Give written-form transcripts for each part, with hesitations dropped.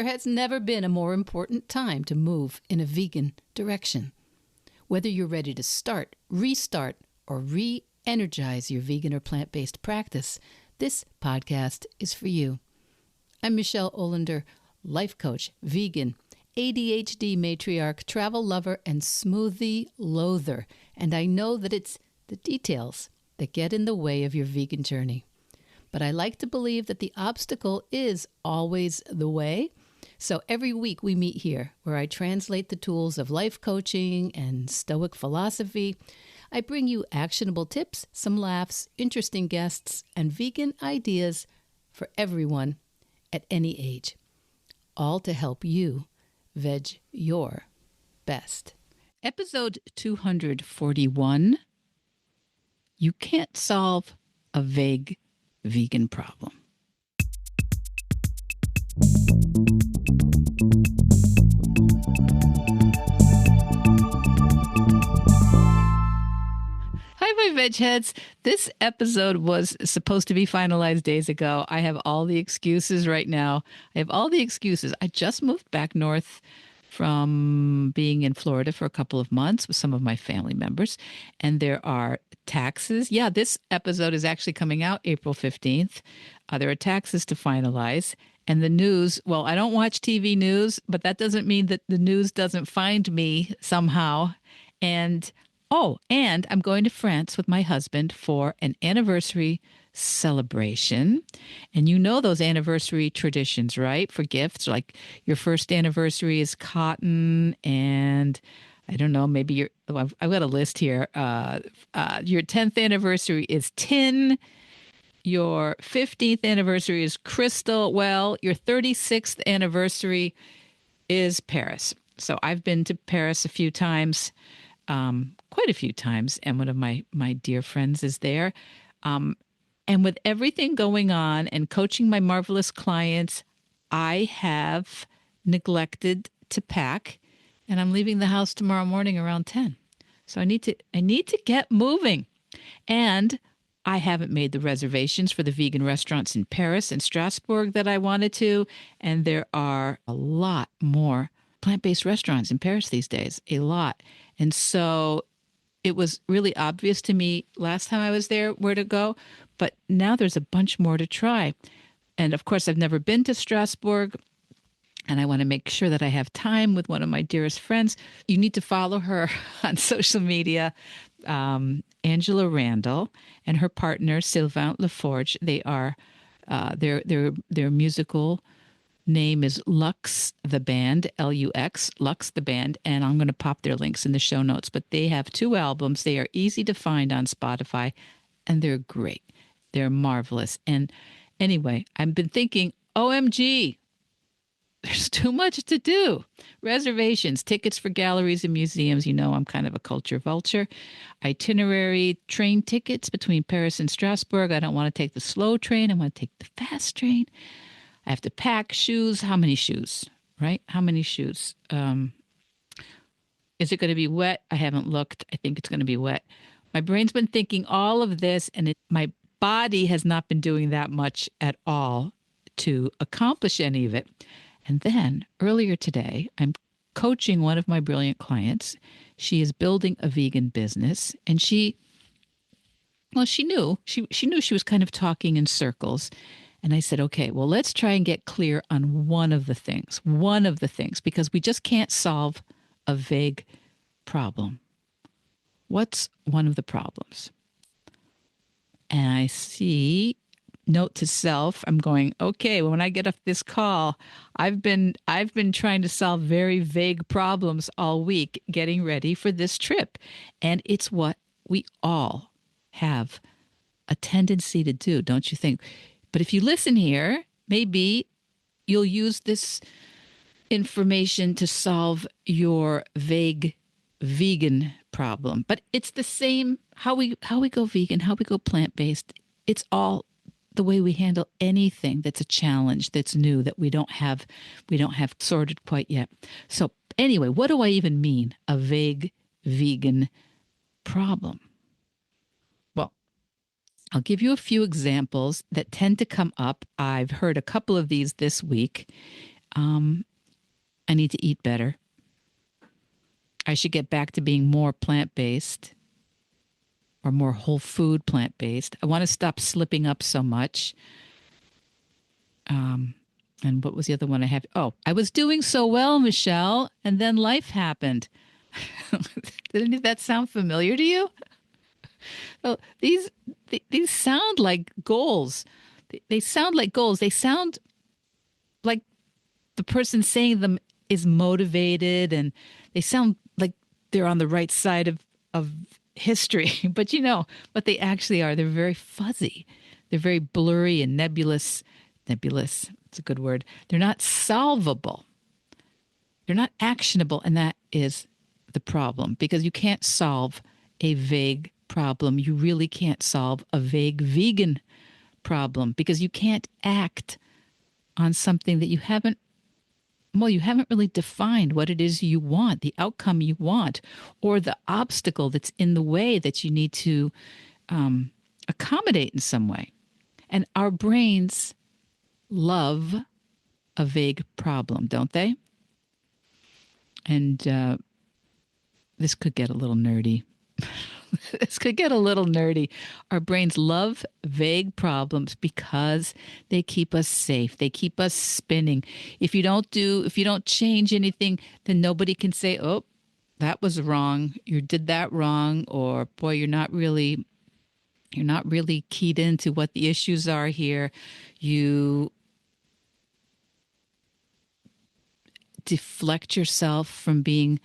has never been a more important time to move in a vegan direction. Whether you're ready to start, restart, or re-energize your vegan or plant-based practice, this podcast is for you. I'm Michele Olander, life coach, vegan, ADHD matriarch, travel lover, and smoothie loather. And I know that it's the details that get in the way of your vegan journey. But I like to believe that the obstacle is always the way. So every week we meet here where I translate the tools of life coaching and Stoic philosophy. I bring you actionable tips, some laughs, interesting guests, and vegan ideas for everyone at any age. All to help you veg your best. Episode 241. You can't solve a vague vegan problem. Hi, my veg heads. This episode was supposed to be finalized days ago. I have all the excuses right now. I just moved back north from being in Florida for a couple of months with some of my family members, and there are taxes. Yeah, this episode is actually coming out April 15th. There are taxes to finalize. And the news, well, I don't watch TV news, but that doesn't mean that the news doesn't find me somehow. And I'm going to France with my husband for an anniversary celebration. And you know those anniversary traditions, right? For gifts, like your first anniversary is cotton, and I don't know, maybe I've got a list here. Your 10th anniversary is tin. Your 15th anniversary is crystal. Well, your 36th anniversary is Paris. So I've been to Paris a few times, quite a few times, and one of my dear friends is there. And with everything going on and coaching my marvelous clients, I have neglected to pack, and I'm leaving the house tomorrow morning around 10. So I need to get moving. And I haven't made the reservations for the vegan restaurants in Paris and Strasbourg that I wanted to, and there are a lot more plant-based restaurants in Paris these days, a lot. And so it was really obvious to me last time I was there where to go, but now there's a bunch more to try. And of course, I've never been to Strasbourg, and I want to make sure that I have time with one of my dearest friends. You need to follow her on social media, Angela Randall and her partner, Sylvain Laforge. They are, their musical name is Lux the Band, Lux, Lux the Band, and I'm going to pop their links in the show notes. But they have 2 albums. They are easy to find on Spotify, and they're great. They're marvelous. And anyway, I've been thinking, OMG, there's too much to do. Reservations, tickets for galleries and museums. You know, I'm kind of a culture vulture. Itinerary, train tickets between Paris and Strasbourg. I don't want to take the slow train. I want to take the fast train. I have to pack shoes. How many shoes, right? How many shoes? Is it going to be wet? I haven't looked. I think it's going to be wet. My brain's been thinking all of this, and my body has not been doing that much at all to accomplish any of it. And then earlier today, I'm coaching one of my brilliant clients. She is building a vegan business, and she knew she was kind of talking in circles. And I said, okay, well, let's try and get clear on one of the things, because we just can't solve a vague problem. What's one of the problems? And I see, note to self, I'm going, okay, well, when I get off this call, I've been trying to solve very vague problems all week, getting ready for this trip. And it's what we all have a tendency to do, don't you think? But if you listen here, maybe you'll use this information to solve your vague vegan problem. But it's the same how we go vegan, how we go plant-based. It's all the way we handle anything that's a challenge, that's new, that we don't have sorted quite yet. So anyway, what do I even mean, a vague vegan problem? Well, I'll give you a few examples that tend to come up. I've heard a couple of these this week. I need to eat better. I should get back to being more plant based or more whole food plant based. I want to stop slipping up so much. And what was the other one I have? Oh, I was doing so well, Michelle, and then life happened. Did any of that sound familiar to you? Oh, these sound like goals. They sound like goals. They sound like the person saying them is motivated, and they sound like they're on the right side of history. But you know what they actually are. They're very fuzzy. They're very blurry and nebulous. Nebulous. It's a good word. They're not solvable. They're not actionable, and that is the problem because you can't solve a vague problem. You really can't solve a vague vegan problem because you can't act on something that you haven't really defined what it is you want, the outcome you want, or the obstacle that's in the way that you need to accommodate in some way. And our brains love a vague problem, don't they? And this could get a little nerdy. This could get a little nerdy. Our brains love vague problems because they keep us safe. They keep us spinning. If you don't change anything, then nobody can say, "Oh, that was wrong. You did that wrong," or "Boy, you're not really keyed into what the issues are here. You deflect yourself from being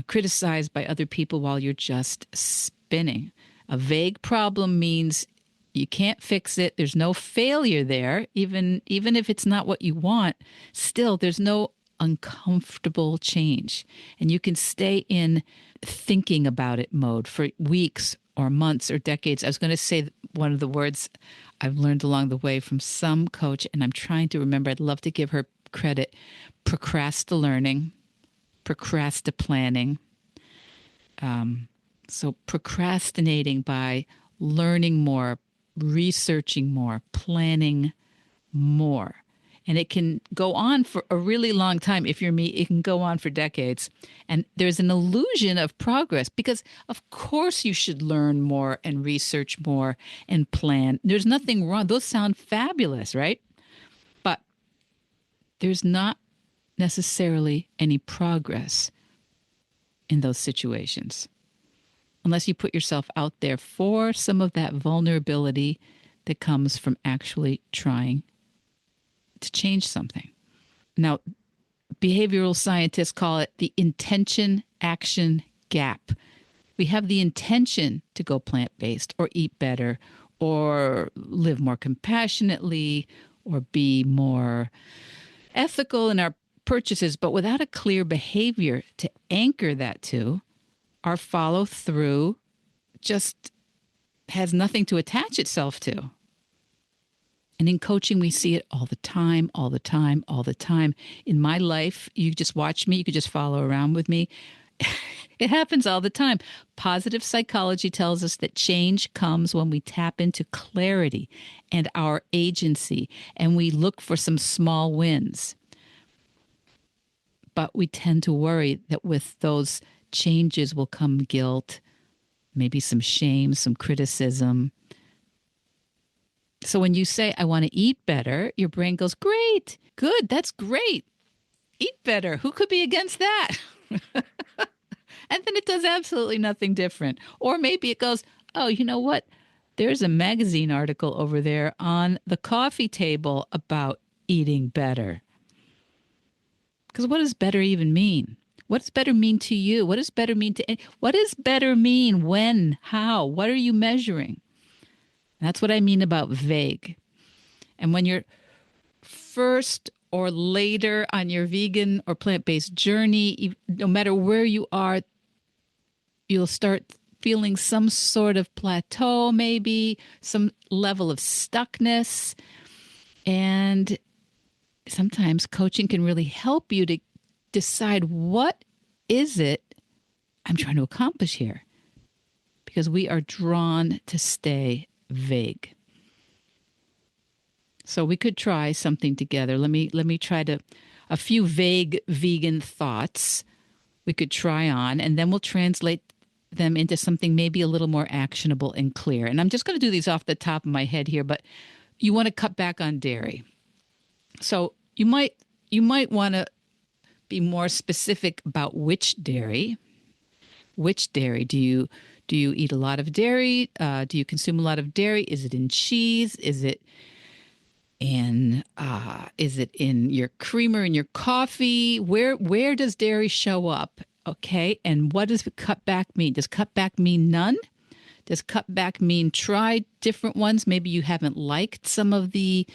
criticized by other people while you're just spinning." A vague problem means you can't fix it. There's no failure there, even if it's not what you want. Still, there's no uncomfortable change, and you can stay in thinking about it mode for weeks or months or decades. I was going to say one of the words I've learned along the way from some coach, and I'm trying to remember. I'd love to give her credit. Procrastinating. Procrastiplanning. So procrastinating by learning more, researching more, planning more. And it can go on for a really long time. If you're me, it can go on for decades. And there's an illusion of progress because, of course, you should learn more and research more and plan. There's nothing wrong. Those sound fabulous, right? But there's not necessarily any progress in those situations unless you put yourself out there for some of that vulnerability that comes from actually trying to change something. Now, behavioral scientists call it the intention action gap. We have the intention to go plant-based or eat better or live more compassionately or be more ethical in our purchases, but without a clear behavior to anchor that to, our follow through just has nothing to attach itself to. And in coaching, we see it all the time, all the time, all the time. In my life, you just watch me, you could just follow around with me. It happens all the time. Positive psychology tells us that change comes when we tap into clarity and our agency, and we look for some small wins. But we tend to worry that with those changes will come guilt, maybe some shame, some criticism. So when you say, "I want to eat better," your brain goes, "Great, good, that's great. Eat better. Who could be against that?" And then it does absolutely nothing different. Or maybe it goes, "Oh, you know what? There's a magazine article over there on the coffee table about eating better." Because what does better even mean? What does better mean to you? What does better mean to what does better mean? When? How? What are you measuring? That's what I mean about vague. And when you're first or later on your vegan or plant-based journey, no matter where you are, you'll start feeling some sort of plateau, maybe some level of stuckness. And sometimes coaching can really help you to decide what is it I'm trying to accomplish here, because we are drawn to stay vague. So we could try something together. Let me try to a few vague vegan thoughts we could try on, and then we'll translate them into something maybe a little more actionable and clear. And I'm just going to do these off the top of my head here, but you want to cut back on dairy. So you might want to be more specific about which dairy. Which dairy do you eat a lot of dairy? Do you consume a lot of dairy? Is it in cheese? Is it in your creamer in your coffee? Where does dairy show up? Okay, and what does cut back mean? Does cut back mean none? Does cut back mean try different ones? Maybe you haven't liked some of the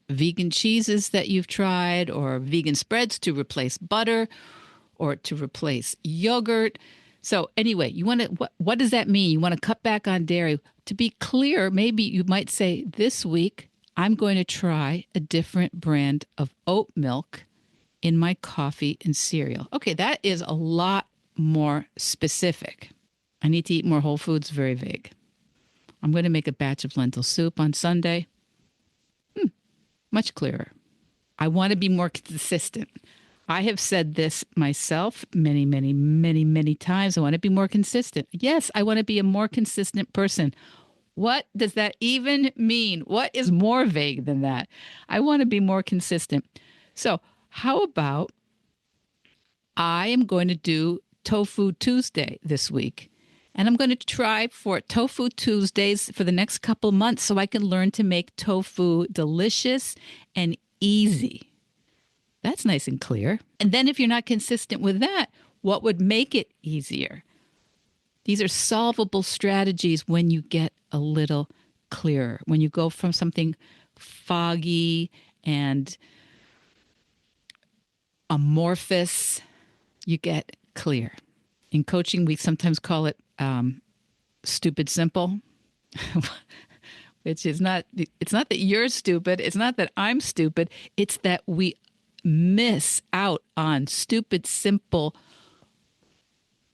vegan cheeses that you've tried, or vegan spreads to replace butter or to replace yogurt. So anyway, you want to what does that mean? You want to cut back on dairy. To be clear, maybe you might say this week I'm going to try a different brand of oat milk in my coffee and cereal. Okay, that is a lot more specific. I need to eat more whole foods, very vague. I'm going to make a batch of lentil soup on Sunday. Much clearer. I want to be more consistent. I have said this myself many, many, many, many times. I want to be more consistent. Yes, I want to be a more consistent person. What does that even mean? What is more vague than that? I want to be more consistent. So, how about I am going to do Tofu Tuesday this week? And I'm going to try for Tofu Tuesdays for the next couple of months so I can learn to make tofu delicious and easy. That's nice and clear. And then if you're not consistent with that, what would make it easier? These are solvable strategies when you get a little clearer, when you go from something foggy and amorphous, you get clear. In coaching, we sometimes call it stupid simple, which is not, it's not that you're stupid. It's not that I'm stupid. It's that we miss out on stupid, simple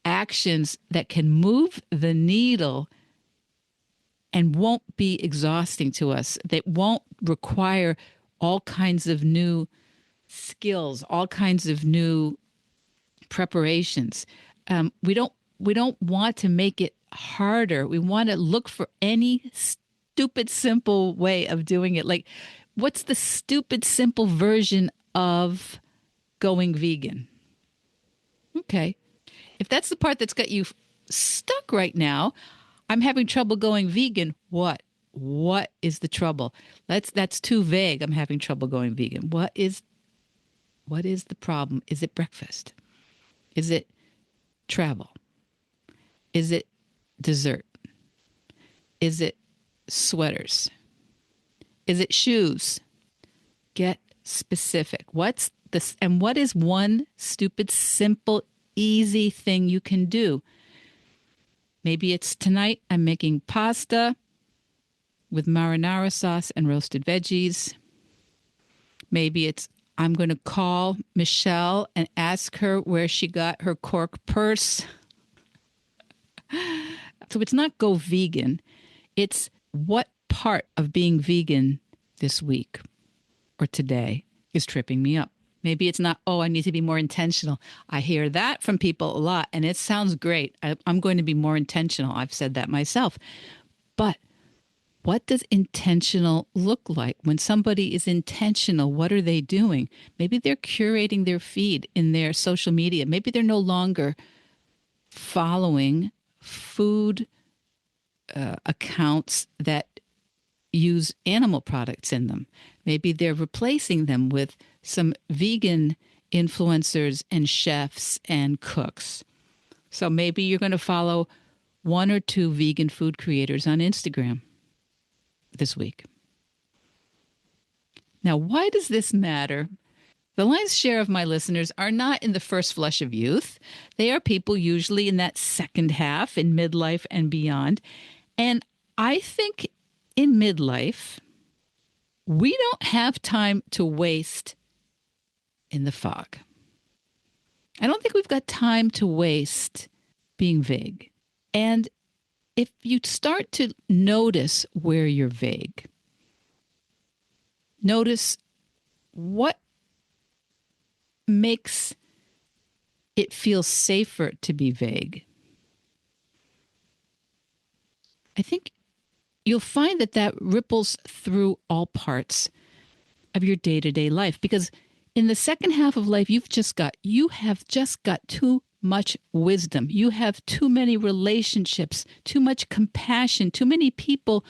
actions that can move the needle and won't be exhausting to us. That won't require all kinds of new skills, all kinds of new preparations. We don't want to make it harder. We want to look for any stupid, simple way of doing it. Like, what's the stupid, simple version of going vegan? Okay. If that's the part that's got you stuck right now, I'm having trouble going vegan. What? What is the trouble? That's too vague. I'm having trouble going vegan. What is the problem? Is it breakfast? Is it travel? Is it dessert? Is it sweaters? Is it shoes? Get specific. What's this? And what is one stupid, simple, easy thing you can do? Maybe it's tonight I'm making pasta with marinara sauce and roasted veggies. Maybe it's I'm going to call Michele and ask her where she got her cork purse. So it's not go vegan. It's what part of being vegan this week or today is tripping me up. Maybe it's not, I need to be more intentional. I hear that from people a lot, and it sounds great. I'm going to be more intentional. I've said that myself. But what does intentional look like? When somebody is intentional, what are they doing? Maybe they're curating their feed in their social media. Maybe they're no longer following food accounts that use animal products in them. Maybe they're replacing them with some vegan influencers and chefs and cooks. So maybe you're going to follow one or two vegan food creators on Instagram this week. Now, why does this matter? The lion's share of my listeners are not in the first flush of youth. They are people usually in that second half, in midlife and beyond. And I think in midlife, we don't have time to waste in the fog. I don't think we've got time to waste being vague. And if you start to notice where you're vague, Notice what makes it feel safer to be vague. I think you'll find that that ripples through all parts of your day-to-day life, because in the second half of life you have just got too much wisdom. You have too many relationships, too much compassion, too many people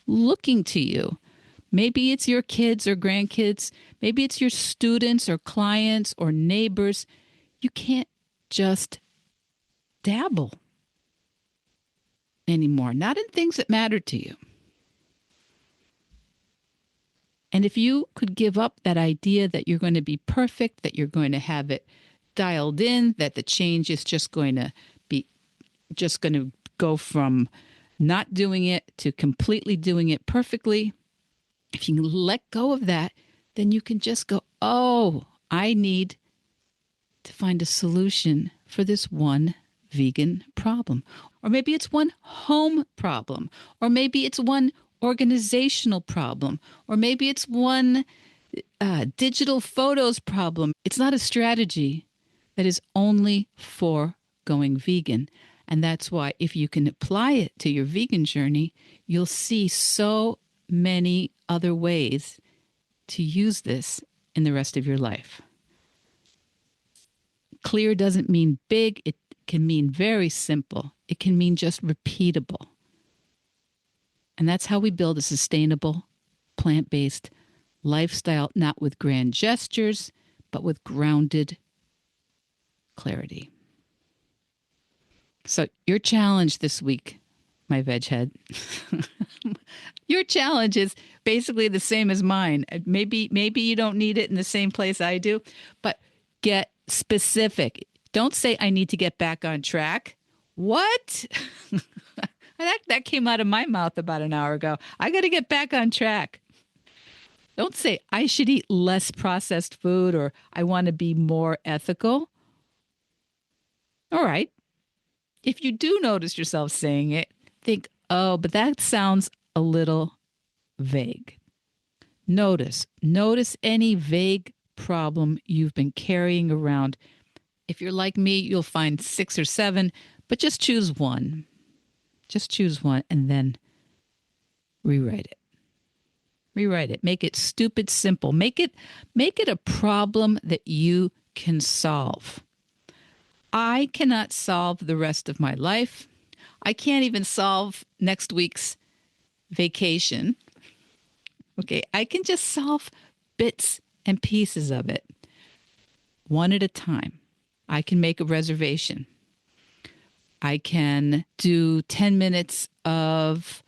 looking to you. Maybe it's your kids or grandkids, maybe it's your students or clients or neighbors. You can't just dabble anymore, not in things that matter to you. And if you could give up that idea that you're going to be perfect, that you're going to have it dialed in, that the change is just going to go from not doing it to completely doing it perfectly, if you can let go of that, then you can just go, oh, I need to find a solution for this one vegan problem. Or maybe it's one home problem. Or maybe it's one organizational problem. Or maybe it's one digital photos problem. It's not a strategy that is only for going vegan. And that's why if you can apply it to your vegan journey, you'll see so many other ways to use this in the rest of your life. Clear doesn't mean big. It can mean very simple. It can mean just repeatable. And that's how we build a sustainable, plant-based lifestyle, not with grand gestures, but with grounded clarity. So your challenge this week, my veg head, your challenge is basically the same as mine. Maybe you don't need it in the same place I do, but get specific. Don't say I need to get back on track. What? that came out of my mouth about an hour ago. I got to get back on track. Don't say I should eat less processed food or I want to be more ethical. All right. If you do notice yourself saying it, think, oh, but that sounds a little vague. Notice any vague problem you've been carrying around. If you're like me, you'll find 6 or 7, but just choose one. Just choose one and then rewrite it. Rewrite it. Make it stupid simple. Make it a problem that you can solve. I cannot solve the rest of my life. I can't even solve next week's vacation. Okay, I can just solve bits and pieces of it, one at a time. I can make a reservation. I can do 10 minutes of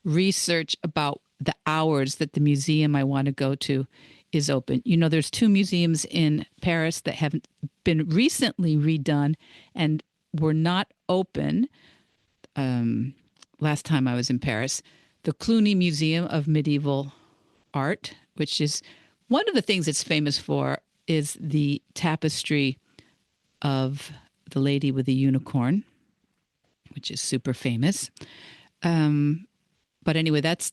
research about the hours that the museum I want to go to is open. You know, there's 2 museums in Paris that have been recently redone and were not open last time I was in Paris. The Cluny Museum of Medieval Art, which is one of the things it's famous for, is the tapestry of the lady with the unicorn, which is super famous. But anyway, that's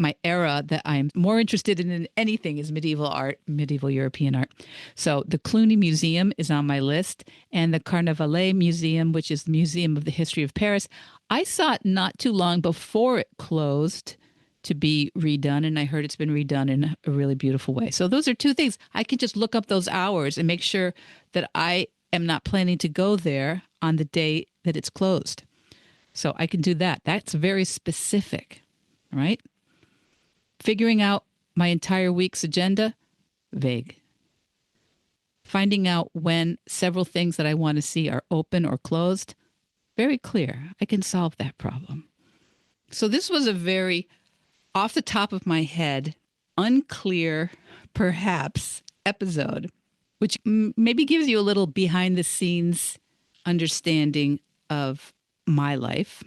my era that I'm more interested in anything is medieval art, medieval European art. So the Cluny Museum is on my list, and the Carnavalet Museum, which is the Museum of the History of Paris. I saw it not too long before it closed to be redone, and I heard it's been redone in a really beautiful way. So those are 2 things. I can just look up those hours and make sure that I am not planning to go there on the day that it's closed. So I can do that. That's very specific, right? Figuring out my entire week's agenda, vague. Finding out when several things that I want to see are open or closed, very clear. I can solve that problem. So this was a very off the top of my head, unclear, perhaps, episode, which maybe gives you a little behind the scenes understanding of my life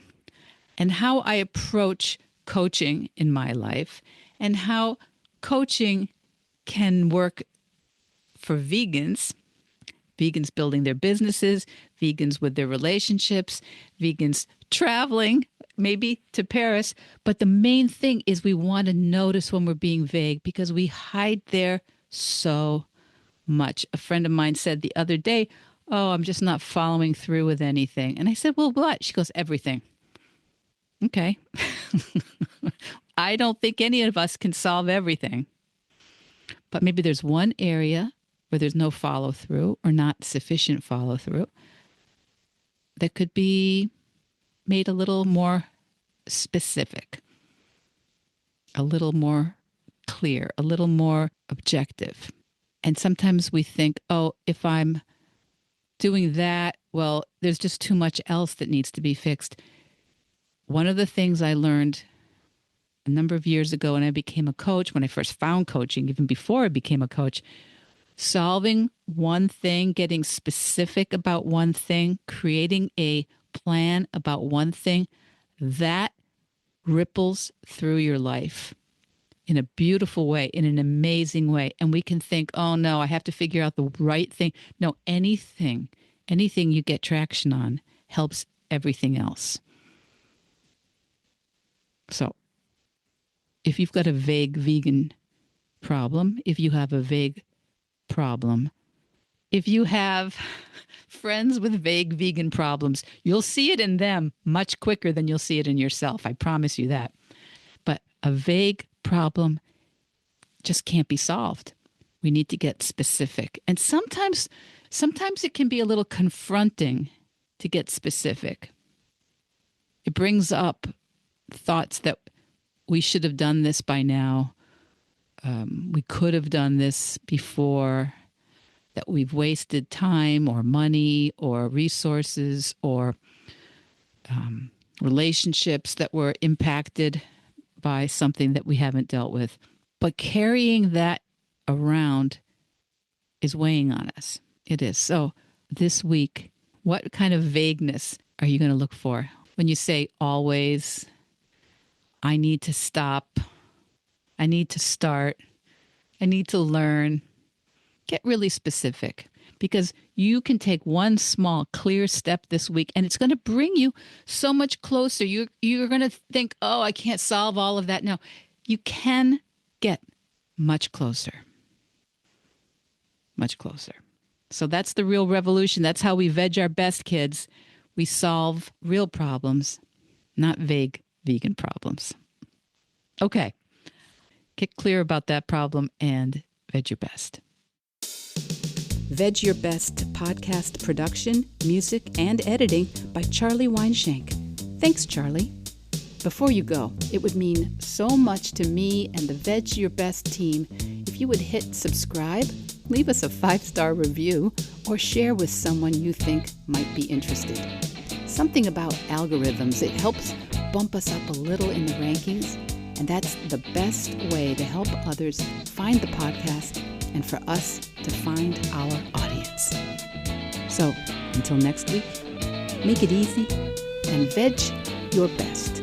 and how I approach coaching in my life and how coaching can work for vegans building their businesses, vegans with their relationships, vegans traveling, maybe to Paris. But the main thing is we want to notice when we're being vague because we hide there so much. A friend of mine said the other day, "Oh, I'm just not following through with anything." And I said, "Well, what?" She goes, "Everything." Okay. I don't think any of us can solve everything. But maybe there's one area where there's no follow through or not sufficient follow through that could be made a little more specific, a little more clear, a little more objective. And sometimes we think, oh, if I'm doing that, well, there's just too much else that needs to be fixed. One of the things I learned a number of years ago when I became a coach, when I first found coaching, even before I became a coach, solving one thing, getting specific about one thing, creating a plan about one thing, that ripples through your life in a beautiful way, in an amazing way. And we can think, oh no, I have to figure out the right thing. No, anything you get traction on helps everything else. So if you've got a vague vegan problem, if you have a vague problem, if you have friends with vague vegan problems, you'll see it in them much quicker than you'll see it in yourself. I promise you that. But a vague problem just can't be solved. We need to get specific. And sometimes it can be a little confronting to get specific. It brings up thoughts that we should have done this by now. We could have done this before, that we've wasted time or money or resources or relationships that were impacted by something that we haven't dealt with. But carrying that around is weighing on us. It is. So this week, what kind of vagueness are you going to look for? When you say always, I need to stop, I need to start, I need to learn. Get really specific because you can take one small, clear step this week and it's going to bring you so much closer. You're going to think, oh, I can't solve all of that now. You can get much closer. Much closer. So that's the real revolution. That's how we veg our best, kids. We solve real problems, not vague vegan problems. Okay. Get clear about that problem and veg your best. Veg Your Best podcast production, music, and editing by Charlie Weinshank. Thanks, Charlie. Before you go, it would mean so much to me and the Veg Your Best team if you would hit subscribe, leave us a 5-star review, or share with someone you think might be interested. Something about algorithms, it helps bump us up a little in the rankings, and that's the best way to help others find the podcast and for us to find our audience. So, until next week, make it easy and veg your best.